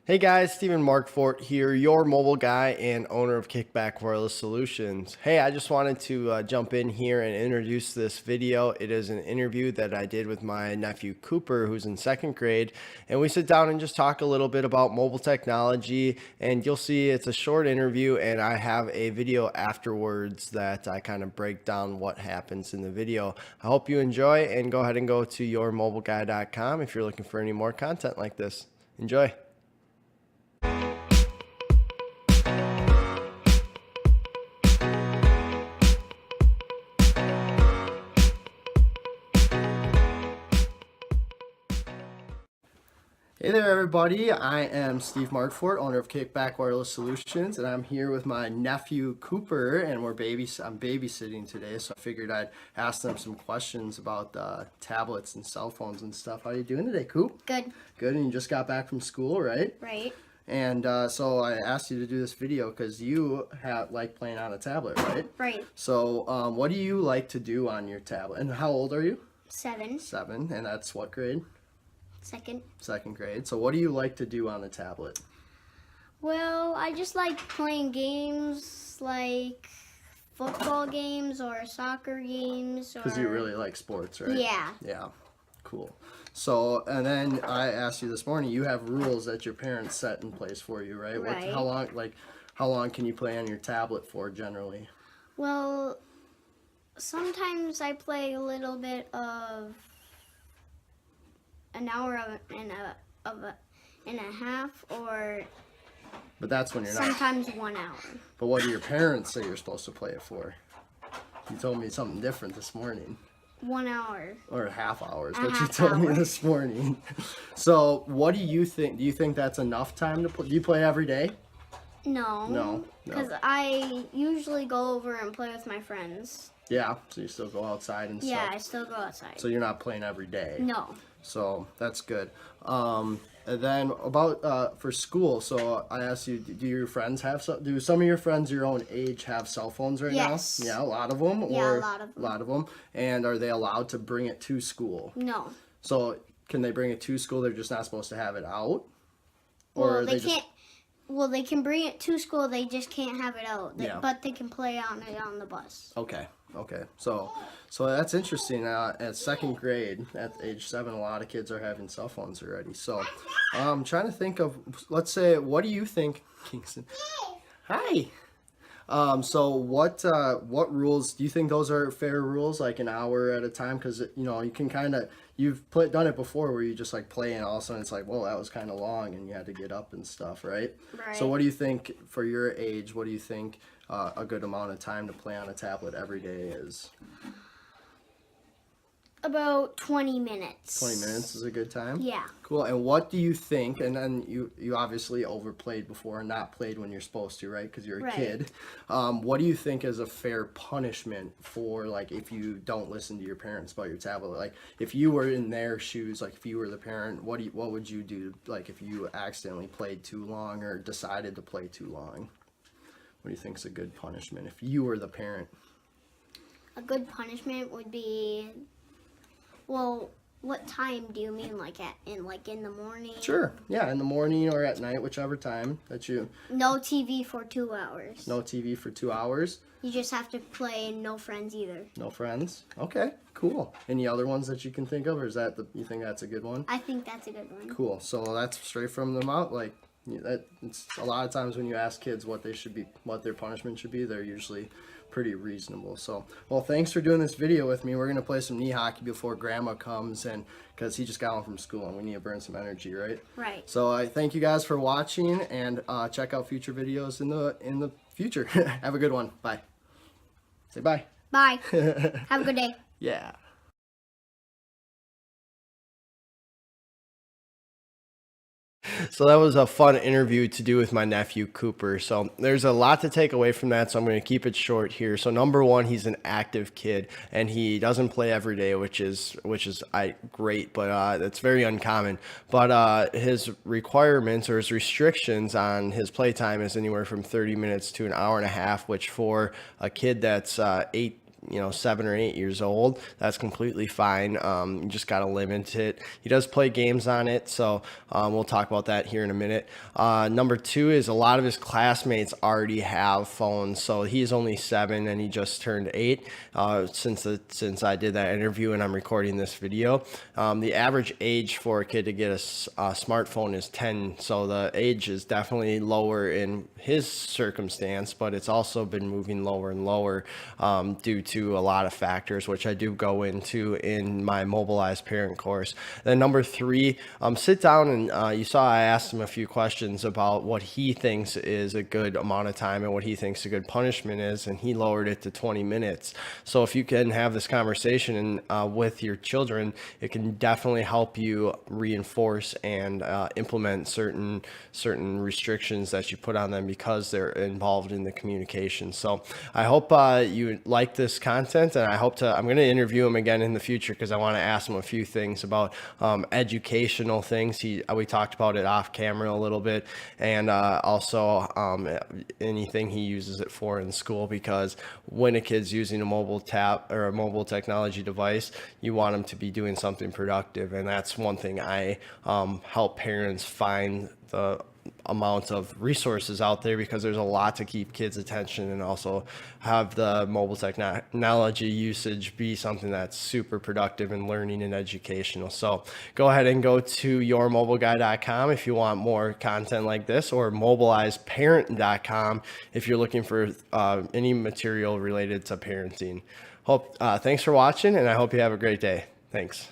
Hey guys, Stephen Markfort here, your mobile guy and owner of Kickback Wireless Solutions. Hey, I just wanted to jump in here and introduce this video. It is an interview that I did with my nephew Cooper, who's in second grade, and we sit down and just talk a little bit about mobile technology. And you'll see it's a short interview, and I have a video afterwards that I kind of break down what happens in the video. I hope you enjoy, and go ahead and go to yourmobileguy.com if you're looking for any more content like this. Enjoy. Hey there, everybody. I am Steve Markfort, owner of Kickback Wireless Solutions, and I'm here with my nephew Cooper, and I'm babysitting today, so I figured I'd ask them some questions about tablets and cell phones and stuff. How are you doing today, Coop? Good. Good, and you just got back from school, right? Right. And so I asked you to do this video because you like playing on a tablet, right? Right. So what do you like to do on your tablet? And how old are you? 7. 7, and that's what grade? Second. Second grade. So what do you like to do on the tablet? Well, I just like playing games like football games or soccer games. Because you really like sports, right? Yeah. Yeah. Cool. So, and then I asked you this morning, you have rules that your parents set in place for you, right? Right. How long can you play on your tablet for generally? Well, sometimes I play a little bit of an hour and a half, or But that's when you're not. sometimes 1 hour. But what do your parents say you're supposed to play it for? You told me something different this morning. 1 hour. Or half hours, A what you half told me hour. this morning. So, what do you think? Do you think that's enough time to play? Do you play every day? No. No. Because I usually go over and play with my friends. Yeah, so you still go outside and Yeah, stuff. I still go outside. So you're not playing every day. No. So that's good. And then about for school. So I asked you, do your friends have do some of your friends your own age have cell phones right Yes. now? Yeah, a lot of them. Yeah, or a lot of them. A lot of them. And are they allowed to bring it to school? No. So can they bring it to school? They're just not supposed to have it out. Well, they just- can't. Well, they can bring it to school. They just can't have it out. Yeah. But they can play on it on the bus. Okay. Okay. So that's interesting. At second grade, at age 7, a lot of kids are having cell phones already. So I'm trying to think of, let's say, what do you think, Kingston? Hi. So what rules do you think those are fair rules? Like an hour at a time, because you can kind of done it before where you just like play and all of a sudden it's like, whoa, that was kind of long and you had to get up and stuff, right? Right. So what do you think for your age? What do you think a good amount of time to play on a tablet every day is? About 20 minutes. 20 minutes is a good time? Yeah. Cool. And what do you think, and then you obviously overplayed before and not played when you're supposed to, right? Because you're a Right. kid. What do you think is a fair punishment for, like, if you don't listen to your parents about your tablet? Like, if you were in their shoes, like, if you were the parent, what would you do, like, if you accidentally played too long or decided to play too long? What do you think is a good punishment if you were the parent? A good punishment would be, well, what time do you mean? Like in the morning? Sure. Yeah, in the morning or at night, whichever time that you... No TV for 2 hours. No TV for 2 hours. You just have to play and no friends either. No friends. Okay, cool. Any other ones that you can think of, or is that you think that's a good one? I think that's a good one. Cool. So that's straight from the mouth. Like it's a lot of times when you ask kids what their punishment should be, they're usually pretty reasonable. So, well, thanks for doing this video with me. We're gonna play some knee hockey before Grandma comes, and because he just got home from school and we need to burn some energy, right? Right. So I thank you guys for watching, and check out future videos in the future. Have a good one. Bye. Say bye. Bye. Have a good day. Yeah. So that was a fun interview to do with my nephew Cooper. So there's a lot to take away from that, so I'm going to keep it short here. So number one, he's an active kid and he doesn't play every day, which is great, but that's very uncommon. But his requirements or his restrictions on his playtime is anywhere from 30 minutes to an hour and a half, which for a kid that's 8 7 or 8 years old, that's completely fine. You just got to limit it. He does play games on it, so we'll talk about that here in a minute. Number two is a lot of his classmates already have phones, so he's only 7 and he just turned 8 since I did that interview and I'm recording this video. The average age for a kid to get a smartphone is 10, so the age is definitely lower in his circumstance, but it's also been moving lower and lower due to a lot of factors, which I do go into in my Mobilized parent course. Then number three, sit down and you saw I asked him a few questions about what he thinks is a good amount of time and what he thinks a good punishment is, and he lowered it to 20 minutes. So if you can have this conversation with your children, it can definitely help you reinforce and implement certain restrictions that you put on them because they're involved in the communication. So I hope you like this content, and I'm going to interview him again in the future because I want to ask him a few things about educational things. We talked about it off camera a little bit, and also anything he uses it for in school, because when a kid's using a mobile tab or a mobile technology device, you want them to be doing something productive, and that's one thing I help parents find the amount of resources out there, because there's a lot to keep kids' attention and also have the mobile technology usage be something that's super productive in learning and educational. So go ahead and go to yourmobileguy.com if you want more content like this, or mobilizedparent.com if you're looking for any material related to parenting. Thanks for watching, and I hope you have a great day. Thanks.